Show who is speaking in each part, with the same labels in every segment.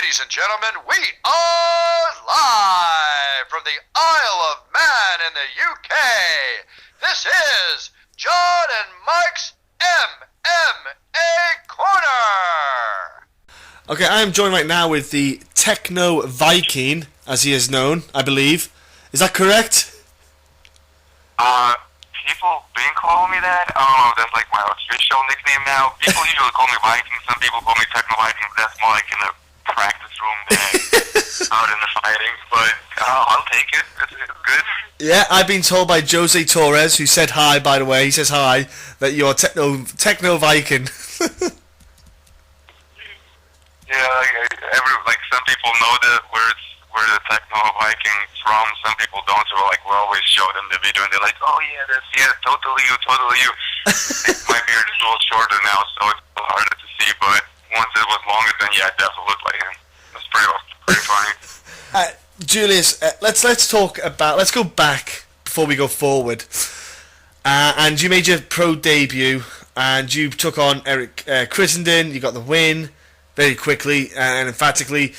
Speaker 1: Ladies and gentlemen, we are live from the Isle of Man in the UK. This is John and Mike's MMA Corner.
Speaker 2: Okay, I am joined right now with the Techno Viking, as he is known, I believe. Is that correct?
Speaker 3: People been calling me that. I don't know if that's like my official nickname now. People usually call me Viking. Some people call me Techno Viking, but that's more like in the practice room than out in the fighting. But I'll take it. It's good.
Speaker 2: Yeah, I've been told by Jose Torres, who said hi, by the way, he says hi, that you're Techno Viking.
Speaker 3: Yeah, like some people know where the Techno Viking from. Some people don't. So like we always show them the video, and they're like, "Oh yeah, totally you." My beard is a little shorter now, so it's a little harder to see. But once it was longer, then yeah, it definitely looked like him. That's pretty funny.
Speaker 2: Julius, let's go back before we go forward. And you made your pro debut, and you took on Eric Crittenden. You got the win very quickly and emphatically.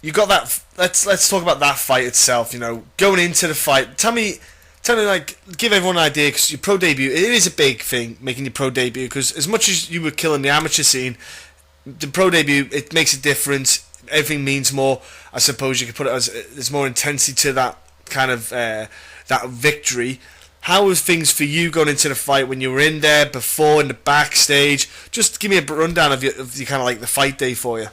Speaker 2: You got that. Let's talk about that fight itself. You know, going into the fight. Tell me, like, give everyone an idea, because your pro debut, it is a big thing making your pro debut. Because as much as you were killing the amateur scene, the pro debut, it makes a difference. Everything means more. I suppose you could put it as there's more intensity to that kind of that victory. How was things for you going into the fight when you were in there before, in the backstage? Just give me a rundown of your kind of like the fight day for you.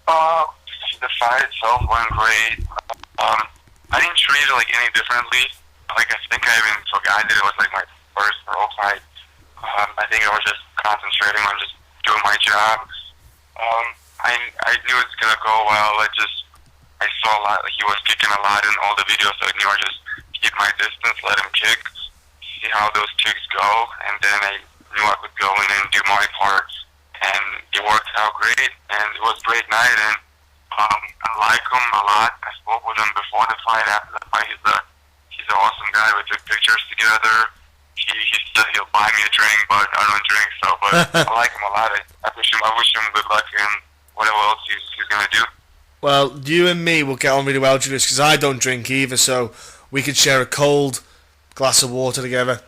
Speaker 3: The fight itself went great. I didn't treat it like any differently. Like I think I even forgot that it was like my first pro fight. I think I was just concentrating on just doing my job. I knew it's gonna go well. I saw a lot. Like he was kicking a lot in all the videos, so I knew I just keep my distance, let him kick, see how those kicks go, and then I knew I could go in and do my part. And it worked out great, and it was a great night. And I like him a lot. I spoke with him before the fight. After the fight, he's an awesome guy. We took pictures together. He said he'll buy me a drink, but I don't drink, but I like him a lot. I wish him good luck in whatever else he's gonna do.
Speaker 2: Well, you and me will get on really well, Julius, because I don't drink either, so we could share a cold glass of water together.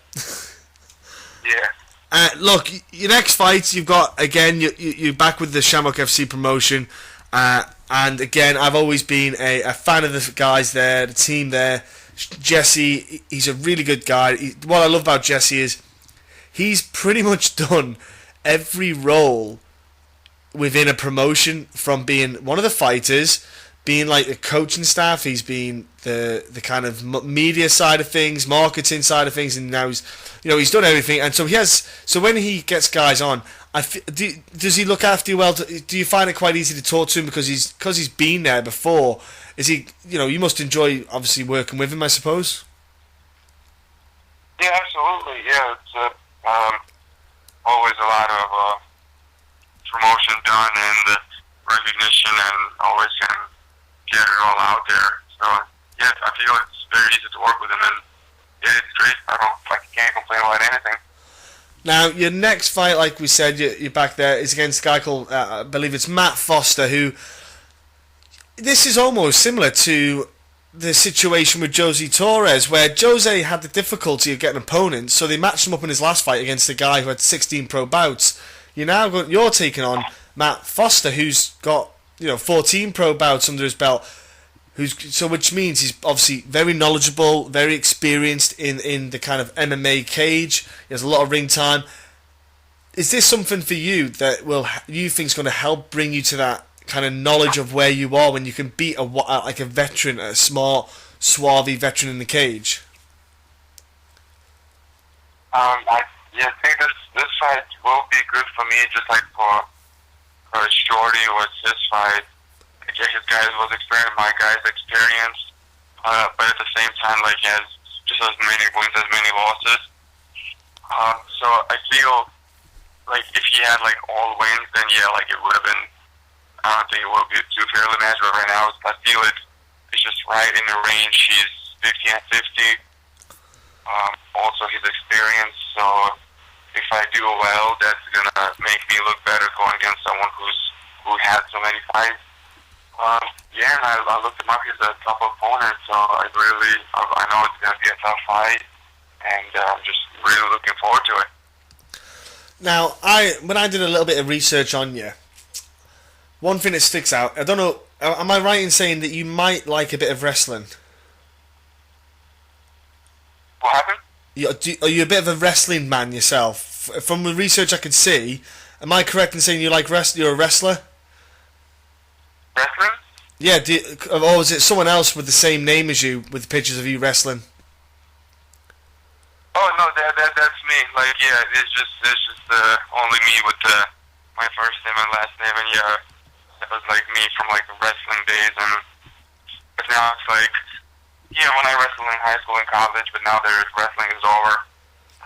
Speaker 3: Yeah.
Speaker 2: Look, your next fight, you've got, again, you're back with the Shamrock FC promotion, and again, I've always been a fan of the guys there, the team there. Jesse, he's a really good guy. What I love about Jesse is he's pretty much done every role within a promotion, from being one of the fighters, being like the coaching staff, he's been the kind of media side of things, marketing side of things, and now he's done everything. And so when he gets guys on, does he look after you well? Do you find it quite easy to talk to him because he's been there before? Is he, you must enjoy obviously working with him, I suppose.
Speaker 3: Yeah, absolutely. Yeah, it's always a lot of promotion done and recognition, and always can get it all out there. So yeah, I feel it's very easy to work with him, and yeah, it's great. I can't complain about anything.
Speaker 2: Now, your next fight, like we said, you're back there, is against a guy called, I believe it's Matt Foster, who, this is almost similar to the situation with Jose Torres, where Jose had the difficulty of getting opponents, so they matched him up in his last fight against a guy who had 16 pro bouts. You're taking on Matt Foster, who's got 14 pro bouts under his belt, which means he's obviously very knowledgeable, very experienced in the kind of MMA cage. He has a lot of ring time. Is this something for you that you think is going to help bring you to that kind of knowledge of where you are when you can beat a veteran, a smart, suave veteran in the cage?
Speaker 3: I think this fight will be good for me, just like for Shorty was his fight. His guys was experienced, my guys experienced, but at the same time, like, he has just as many wins as many losses. So I feel like if he had like all wins, then yeah, like it would have been. I don't think it would be too fairly matched, but right now I feel it's just right in the range. He's 50 and 50. Also, his experience. So if I do well, that's gonna make me look better going against someone who's who had so many fights. Yeah, and I looked him up. He's a tough opponent, so I know it's going to be a tough fight, and I'm just really looking forward to it.
Speaker 2: Now, when I did a little bit of research on you, one thing that sticks out, I don't know, am I right in saying that you might like a bit of wrestling?
Speaker 3: What happened?
Speaker 2: Are you a bit of a wrestling man yourself? From the research I could see, am I correct in saying you're a wrestler?
Speaker 3: Wrestling?
Speaker 2: Yeah, or is it someone else with the same name as you, with pictures of you wrestling?
Speaker 3: Oh no, that's me. Like, yeah, it's just only me with my first name and last name, and yeah, that was like me from like the wrestling days, and but now it's like, yeah, when I wrestled in high school and college, but now there's wrestling is over.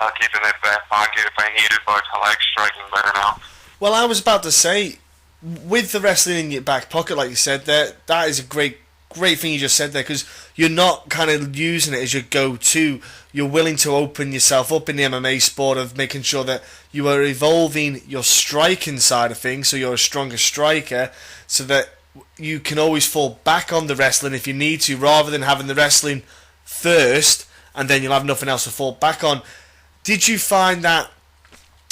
Speaker 3: I'll keep it in the back pocket if I need it, but I like striking better now.
Speaker 2: Well, I was about to say, with the wrestling in your back pocket, like you said there, that is a great thing you just said there, because you're not kind of using it as your go-to. You're willing to open yourself up in the MMA sport of making sure that you are evolving your striking side of things, so you're a stronger striker, so that you can always fall back on the wrestling if you need to, rather than having the wrestling first and then you'll have nothing else to fall back on. Did you find that,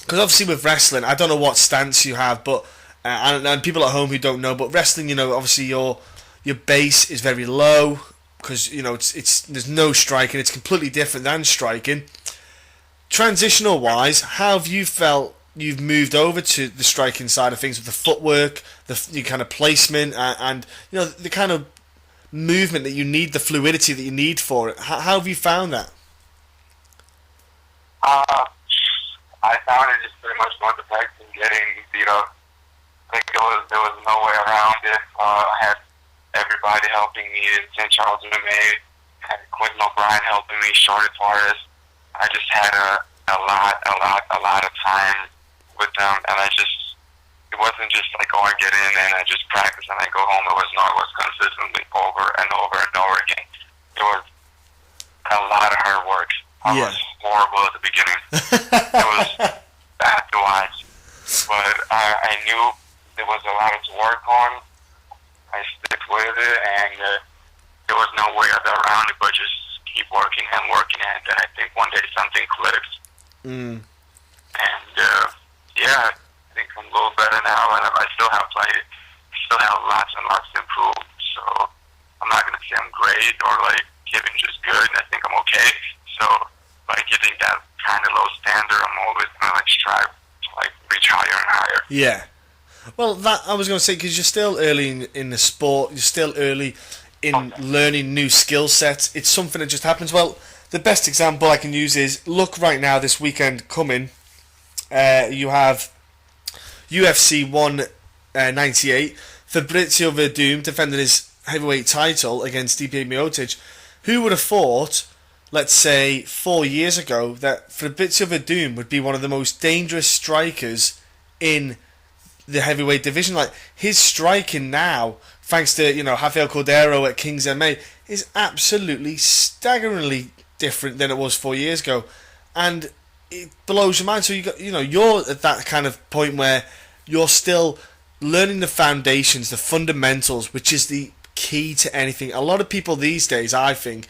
Speaker 2: because obviously with wrestling, I don't know what stance you have, but and people at home who don't know, but wrestling, you know, obviously your base is very low, because, you know, it's there's no striking. It's completely different than striking. Transitional wise, how have you felt you've moved over to the striking side of things with the footwork, the kind of placement, and you know, the kind of movement that you need, the fluidity that you need for it? How have you found that?
Speaker 3: I found it just pretty much going to practice and getting beat up. I think there was no way around it. I had everybody helping me in St. Charles MMA. I had Quentin O'Brien helping me, Shorty Torres. I just had a lot of time with them, and it wasn't just like, oh, I get in and I just practice and I go home. It was consistently over and over and over again. It was a lot of hard work. I was horrible at the beginning. It was bad to watch, but I knew there was a lot to work on. I stick with it, and there was no way around it, but just keep working and working at it. And I think one day something clicks. And yeah, I think I'm a little better now, and I still have lots and lots to improve. So I'm not gonna say I'm great or like even just good. I think I'm okay. So by getting that kind of low standard, I'm always gonna like strive to like reach higher and higher.
Speaker 2: Yeah. Well, that I was going to say, because you're still early in the sport, you're still early in learning new skill sets. It's something that just happens. Well, the best example I can use is, look right now, this weekend coming, you have UFC 198, Fabrizio Verdum defending his heavyweight title against Stipe Miocic. Who would have thought, let's say 4 years ago, that Fabrizio Verdum would be one of the most dangerous strikers in the heavyweight division? Like, his striking now, thanks to, you know, Rafael Cordero at King's MMA, is absolutely staggeringly different than it was 4 years ago, and it blows your mind. So you're at that kind of point where you're still learning the foundations, the fundamentals, which is the key to anything. A lot of people these days, I think,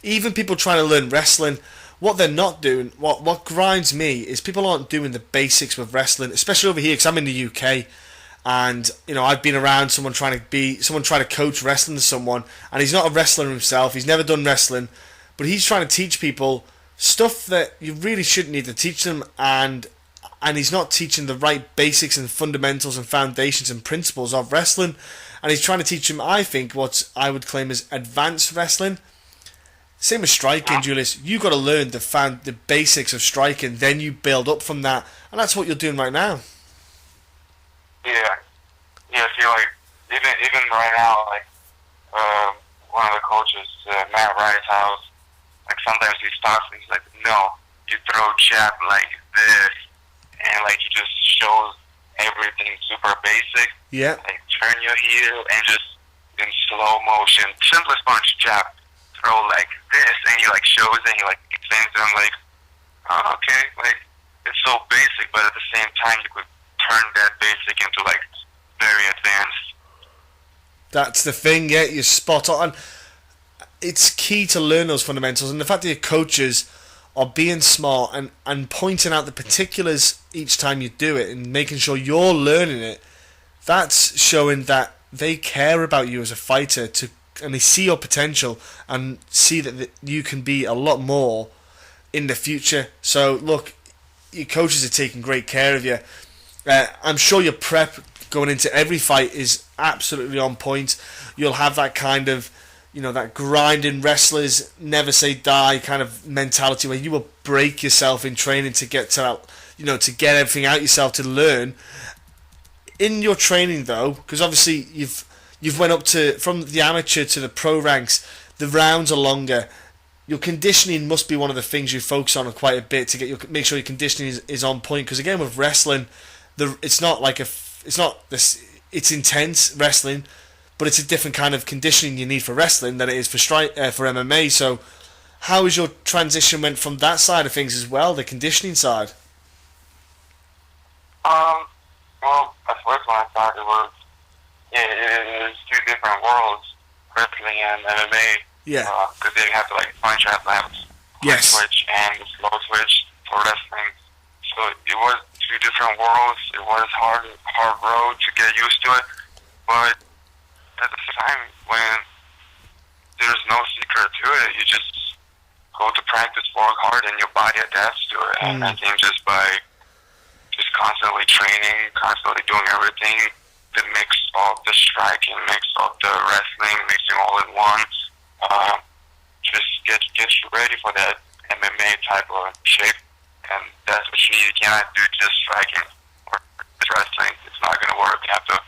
Speaker 2: even people trying to learn wrestling, what they're not doing, what grinds me, is people aren't doing the basics with wrestling, especially over here, because I'm in the UK, and you know, I've been around someone trying to coach wrestling to someone, and he's not a wrestler himself, he's never done wrestling, but he's trying to teach people stuff that you really shouldn't need to teach them, and he's not teaching the right basics and fundamentals and foundations and principles of wrestling, and he's trying to teach them, I think, what I would claim as advanced wrestling. Same with striking, Julius. You got to learn the basics of striking, then you build up from that, and that's what you're doing right now.
Speaker 3: Yeah. I feel like even right now, like one of the coaches, Matt Wright's house, like sometimes he stops and he's like, "No, you throw jab like this," and like he just shows everything super basic.
Speaker 2: Yeah.
Speaker 3: Like turn your heel and just in slow motion, simplest punch, jab. Throw like this, and he like shows it, and he like explains to him like, oh, okay, like it's so basic, but at the same time you could turn that basic into like very advanced.
Speaker 2: That's the thing, yeah, you're spot on. It's key to learn those fundamentals, and the fact that your coaches are being smart and pointing out the particulars each time you do it and making sure you're learning it, that's showing that they care about you as a fighter and they see your potential and see that you can be a lot more in the future. So look, your coaches are taking great care of you. I'm sure your prep going into every fight is absolutely on point. You'll have that kind of, that grinding wrestlers never say die kind of mentality where you will break yourself in training to get to that, to get everything out yourself to learn. In your training though, because obviously you've went up from the amateur to the pro ranks, the rounds are longer. Your conditioning must be one of the things you focus on quite a bit to make sure your conditioning is on point. Because again, with wrestling, it's intense wrestling, but it's a different kind of conditioning you need for wrestling than it is for MMA. So, how has your transition went from that side of things as well, the conditioning side?
Speaker 3: Well, at first when I started, it was two different worlds, wrestling and MMA.
Speaker 2: Yeah.
Speaker 3: Because they have to punch at laps,
Speaker 2: yes,
Speaker 3: switch and slow switch for wrestling. So it was two different worlds. It was hard road to get used to it, but at the time when there's no secret to it, you just go to practice, work hard, and your body adapts to it. And I think just by just constantly training, constantly doing everything, the mix of the striking, mix of the wrestling, mixing all in one, just gets you ready for that MMA type of shape. And that's what you need. You cannot do just striking or just wrestling. It's not going to work. You have to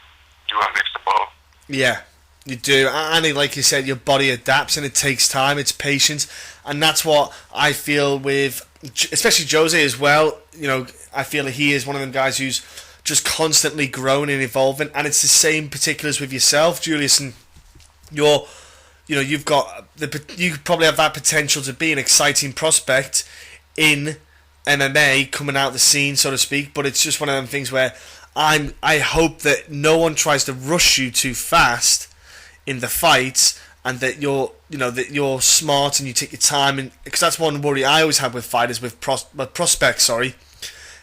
Speaker 3: do a mix of both.
Speaker 2: Yeah, you do. And like you said, your body adapts and it takes time. It's patience. And that's what I feel with, especially Jose as well. I feel that he is one of them guys who's just constantly growing and evolving. And it's the same particulars with yourself, Julius. And you probably have that potential to be an exciting prospect in MMA coming out the scene, so to speak, but it's just one of them things where I hope that no one tries to rush you too fast in the fights, and that you're smart and you take your time, and because that's one worry I always have with fighters, with prospects,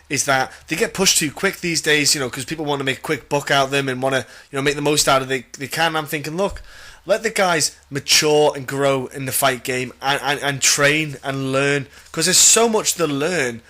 Speaker 2: is that they get pushed too quick these days, because people want to make a quick buck out of them and want to make the most out of it they can. I'm thinking, look, let the guys mature and grow in the fight game and train and learn, because there's so much to learn.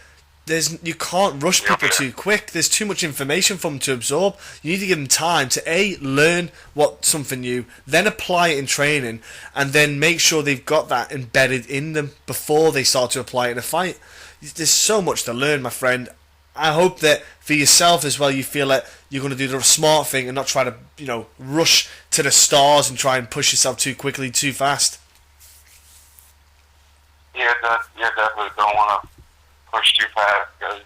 Speaker 2: You can't rush people too quick. There's too much information for them to absorb. You need to give them time to learn something new, then apply it in training, and then make sure they've got that embedded in them before they start to apply it in a fight. There's so much to learn, my friend. I hope that for yourself as well, you feel that you're going to do the smart thing and not try to, rush to the stars and try and push yourself too quickly, too fast.
Speaker 3: Yeah, definitely don't want to push too fast, because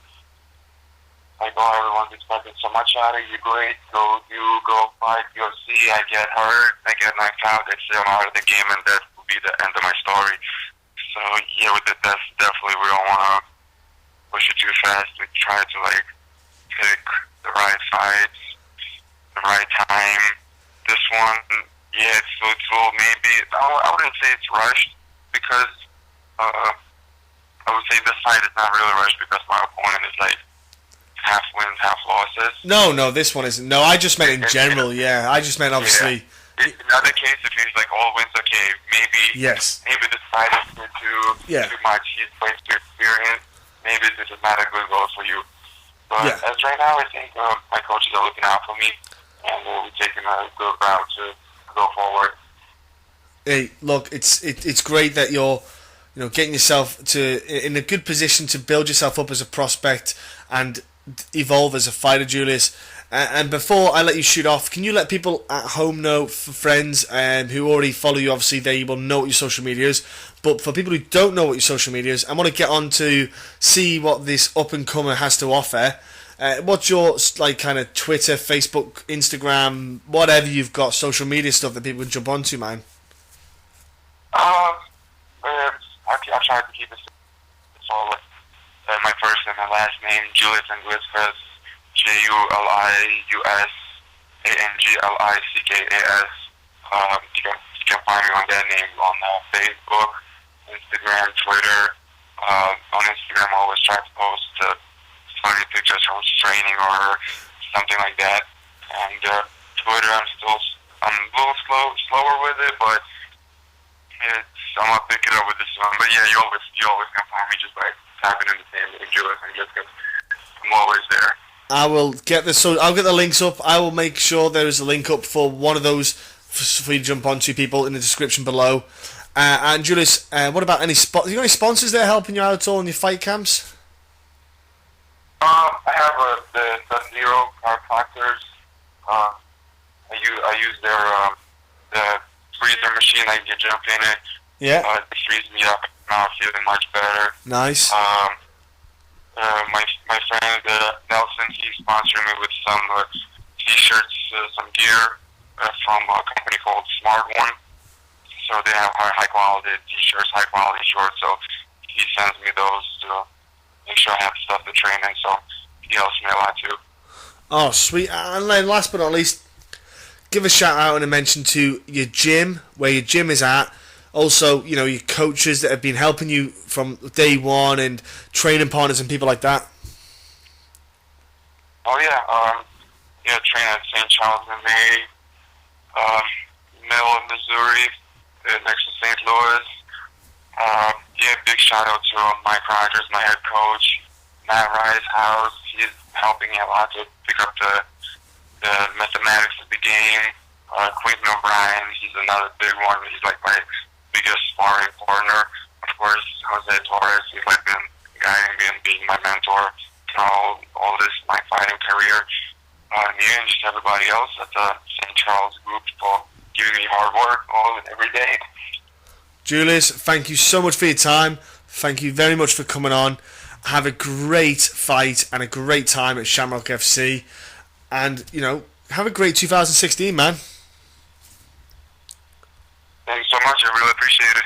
Speaker 3: everyone's expecting so much out of you. Great, go fight UFC. I get hurt, I get knocked out, they say I'm out of the game, and that will be the end of my story. So yeah, that's definitely, we don't want to push it too fast. We try to pick the right fights, the right time. This one, yeah, it's maybe I wouldn't say it's rushed, because I would say this fight is not really rushed, because my opponent is half wins, half losses.
Speaker 2: No, this one isn't. No, I just meant in general. Yeah, I just meant obviously.
Speaker 3: Yeah. In other case, if he's all wins, okay, maybe.
Speaker 2: Yes.
Speaker 3: Maybe this fight is too much. He's playing too experienced. Maybe this is not a good goal for you. But as right now, I think my coaches are looking out for me, and we're taking a good route to go forward.
Speaker 2: Hey, look, it's great that you're getting yourself in a good position to build yourself up as a prospect and evolve as a fighter, Julius. And before I let you shoot off, can you let people at home know, for friends who already follow you, obviously they will know what your social media is, but for people who don't know what your social media is and want to get on to see what this up-and-comer has to offer, what's your kind of Twitter, Facebook, Instagram, whatever you've got, social media stuff that people can jump onto, man?
Speaker 3: I try to keep it all my first and my last name, Julius Anglickas, Julius Anglickas. You can find me on that name on Facebook, Instagram, Twitter. On Instagram, I always try to post funny pictures from training or something like that. And Twitter, I'm a little slower with it, but I'm gonna pick it up with this one. But yeah, you always can find me just by typing in the name Julius Anglickas. I'm always there.
Speaker 2: I will get this. So I'll get the links up. I will make sure there is a link up for one of those for you to jump onto, people, in the description below. And Julius, what about any you got any sponsors that are helping you out at all in your fight camps?
Speaker 3: I have the Sub-Zero chiropractors. I use their the freezer machine. I can jump in it.
Speaker 2: Yeah.
Speaker 3: It frees me up. Now I'm feeling much better.
Speaker 2: Nice.
Speaker 3: My friend Nelson, he sponsored me with some t-shirts, some gear from a company called Smart One. So they have high quality t-shirts, high quality shorts. So he sends me those to make sure I have stuff to train in. So he helps me a lot too.
Speaker 2: Oh, sweet. And then last but not least, give a shout out and a mention to your gym, where your gym is at. Also, you know, your coaches that have been helping you from day one, and training partners and people like that.
Speaker 3: Oh yeah, train at St. Charles in May, Mill, Missouri, next to St. Louis. Big shout out to Mike Rogers, my head coach, Matt Rice's house. He's helping me a lot to pick up the mathematics of the game. Quentin O'Brien, he's another big one. He's like my biggest sparring partner. Of course, Jose Torres, he's like been guiding me and being my mentor throughout all this, my fighting career. Me and just everybody else at the St. Charles group for giving me hard work all and every day.
Speaker 2: Julius, thank you so much for your time. Thank you very much for coming on. Have a great fight and a great time at Shamrock FC. And, you know, have a great 2016, man.
Speaker 3: Thanks so much. I really appreciate it.